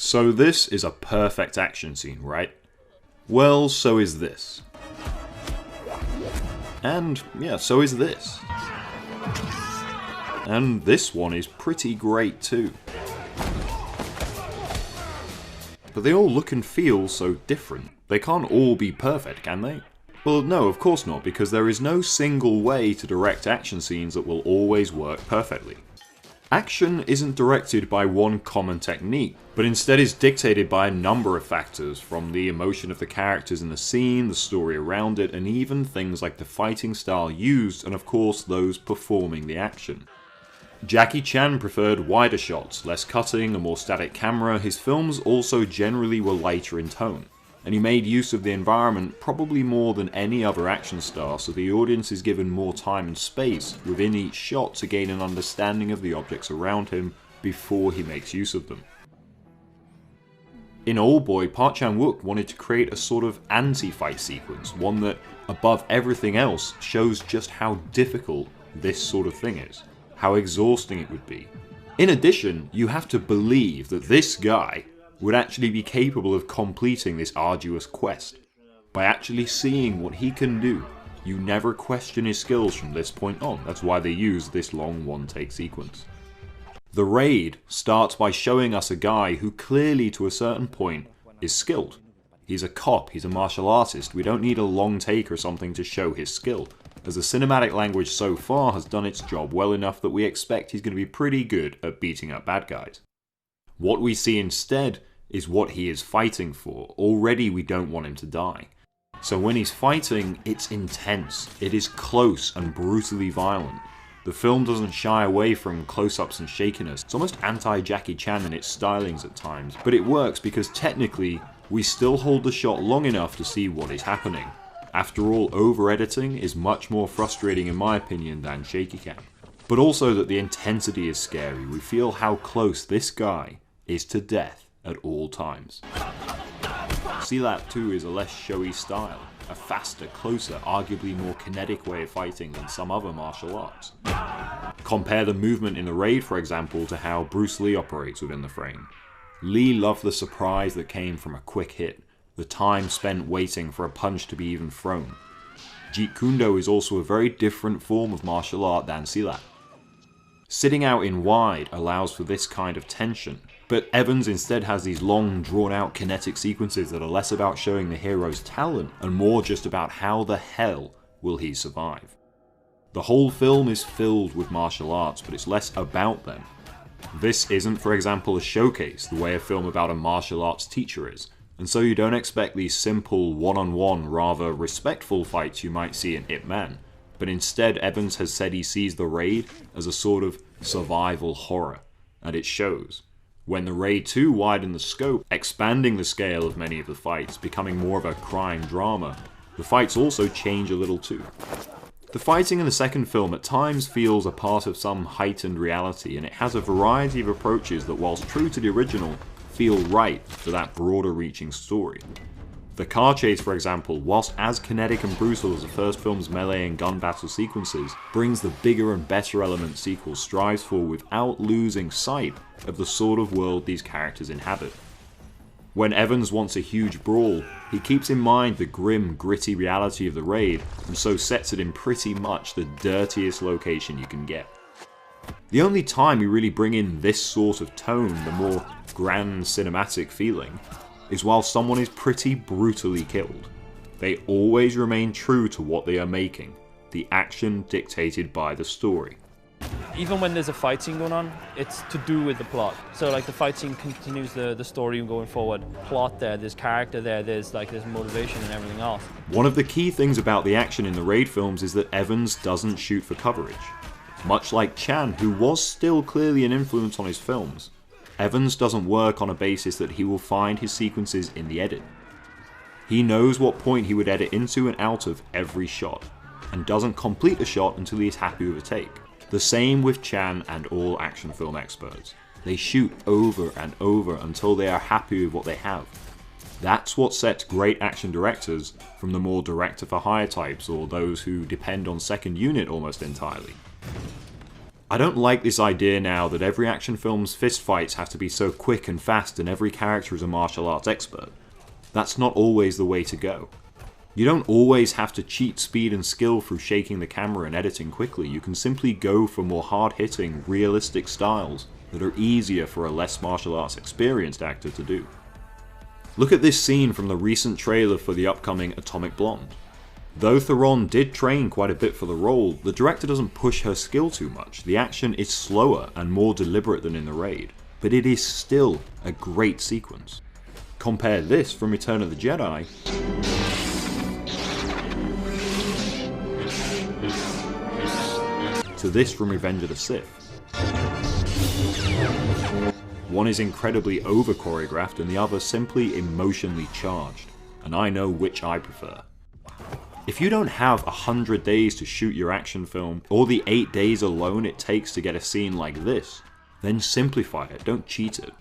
So this is a perfect action scene, right? Well, so is this. And yeah, so is this. And this one is pretty great too. But they all look and feel so different. They can't all be perfect, can they? Well, no, of course not, because there is no single way to direct action scenes that will always work perfectly. Action isn't directed by one common technique, but instead is dictated by a number of factors, from the emotion of the characters in the scene, the story around it, and even things like the fighting style used, and of course those performing the action. Jackie Chan preferred wider shots, less cutting, a more static camera. His films also generally were lighter in tone, and he made use of the environment probably more than any other action star, so the audience is given more time and space within each shot to gain an understanding of the objects around him before he makes use of them. In Oldboy, Park Chan-wook wanted to create a sort of anti-fight sequence, one that, above everything else, shows just how difficult this sort of thing is, how exhausting it would be. In addition, you have to believe that this guy would actually be capable of completing this arduous quest. By actually seeing what he can do, you never question his skills from this point on. That's why they use this long one-take sequence. The Raid starts by showing us a guy who clearly, to a certain point, is skilled. He's a cop, he's a martial artist. We don't need a long take or something to show his skill, as the cinematic language so far has done its job well enough that we expect he's going to be pretty good at beating up bad guys. What we see instead is what he is fighting for. Already we don't want him to die. So when he's fighting, it's intense. It is close and brutally violent. The film doesn't shy away from close-ups and shakiness. It's almost anti-Jackie Chan in its stylings at times, but it works because technically we still hold the shot long enough to see what is happening. After all, over-editing is much more frustrating in my opinion than shaky cam. But also that the intensity is scary. We feel how close this guy is to death at all times. Silat 2 is a less showy style, a faster, closer, arguably more kinetic way of fighting than some other martial arts. Compare the movement in the Raid, for example, to how Bruce Lee operates within the frame. Lee loved the surprise that came from a quick hit, the time spent waiting for a punch to be even thrown. Jeet Kune Do is also a very different form of martial art than Silat. Sitting out in wide allows for this kind of tension, but Evans instead has these long, drawn-out kinetic sequences that are less about showing the hero's talent and more just about how the hell will he survive. The whole film is filled with martial arts, but it's less about them. This isn't, for example, a showcase the way a film about a martial arts teacher is, and so you don't expect these simple, one-on-one, rather respectful fights you might see in Ip Man. But instead Evans has said he sees the Raid as a sort of survival horror, and it shows. When the Raid 2 widened the scope, expanding the scale of many of the fights, becoming more of a crime drama, the fights also change a little too. The fighting in the second film at times feels a part of some heightened reality, and it has a variety of approaches that, whilst true to the original, feel right for that broader reaching story. The car chase, for example, whilst as kinetic and brutal as the first film's melee and gun battle sequences, brings the bigger and better elements sequel strives for without losing sight of the sort of world these characters inhabit. When Evans wants a huge brawl, he keeps in mind the grim, gritty reality of the Raid, and so sets it in pretty much the dirtiest location you can get. The only time you really bring in this sort of tone, the more grand cinematic feeling, is while someone is pretty brutally killed. They always remain true to what they are making, the action dictated by the story. Even when there's a fight scene going on, it's to do with the plot. So like the fight scene continues the story going forward. Plot there's character there's motivation and everything else. One of the key things about the action in the Raid films is that Evans doesn't shoot for coverage. Much like Chan, who was still clearly an influence on his films, Evans doesn't work on a basis that he will find his sequences in the edit. He knows what point he would edit into and out of every shot, and doesn't complete a shot until he is happy with a take. The same with Chan and all action film experts. They shoot over and over until they are happy with what they have. That's what sets great action directors from the more director-for-hire types, or those who depend on second unit almost entirely. I don't like this idea now that every action film's fistfights have to be so quick and fast and every character is a martial arts expert. That's not always the way to go. You don't always have to cheat speed and skill through shaking the camera and editing quickly. You can simply go for more hard-hitting, realistic styles that are easier for a less martial arts experienced actor to do. Look at this scene from the recent trailer for the upcoming Atomic Blonde. Though Theron did train quite a bit for the role, the director doesn't push her skill too much. The action is slower and more deliberate than in The Raid, but it is still a great sequence. Compare this from Return of the Jedi to this from Revenge of the Sith. One is incredibly over-choreographed and the other simply emotionally charged, and I know which I prefer. If you don't have 100 days to shoot your action film, or the 8 days alone it takes to get a scene like this, then simplify it, don't cheat it.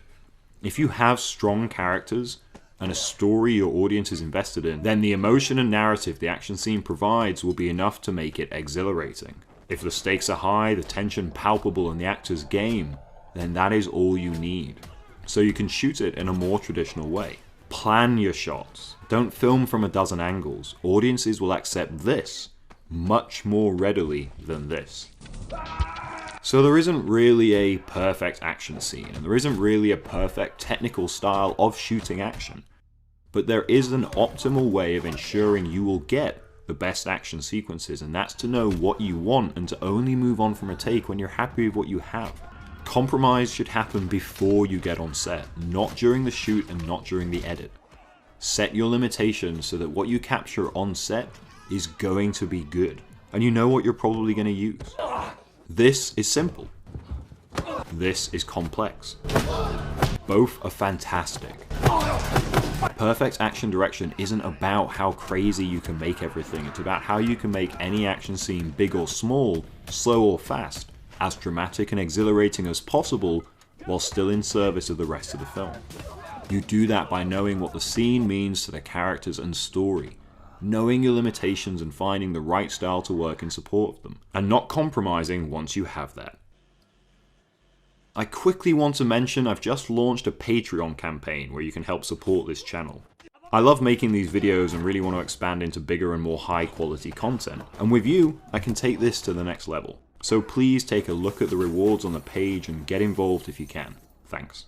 If you have strong characters, and a story your audience is invested in, then the emotion and narrative the action scene provides will be enough to make it exhilarating. If the stakes are high, the tension palpable and the actor's game, then that is all you need. So you can shoot it in a more traditional way. Plan your shots. Don't film from a dozen angles. Audiences will accept this much more readily than this. So there isn't really a perfect action scene, and there isn't really a perfect technical style of shooting action. But there is an optimal way of ensuring you will get the best action sequences, and that's to know what you want and to only move on from a take when you're happy with what you have. Compromise should happen before you get on set, not during the shoot and not during the edit. Set your limitations so that what you capture on set is going to be good, and you know what you're probably going to use. This is simple. This is complex. Both are fantastic. Perfect action direction isn't about how crazy you can make everything, it's about how you can make any action scene, big or small, slow or fast, as dramatic and exhilarating as possible while still in service of the rest of the film. You do that by knowing what the scene means to the characters and story, knowing your limitations and finding the right style to work in support of them, and not compromising once you have that. I quickly want to mention I've just launched a Patreon campaign where you can help support this channel. I love making these videos and really want to expand into bigger and more high quality content, and with you, I can take this to the next level. So please take a look at the rewards on the page and get involved if you can. Thanks.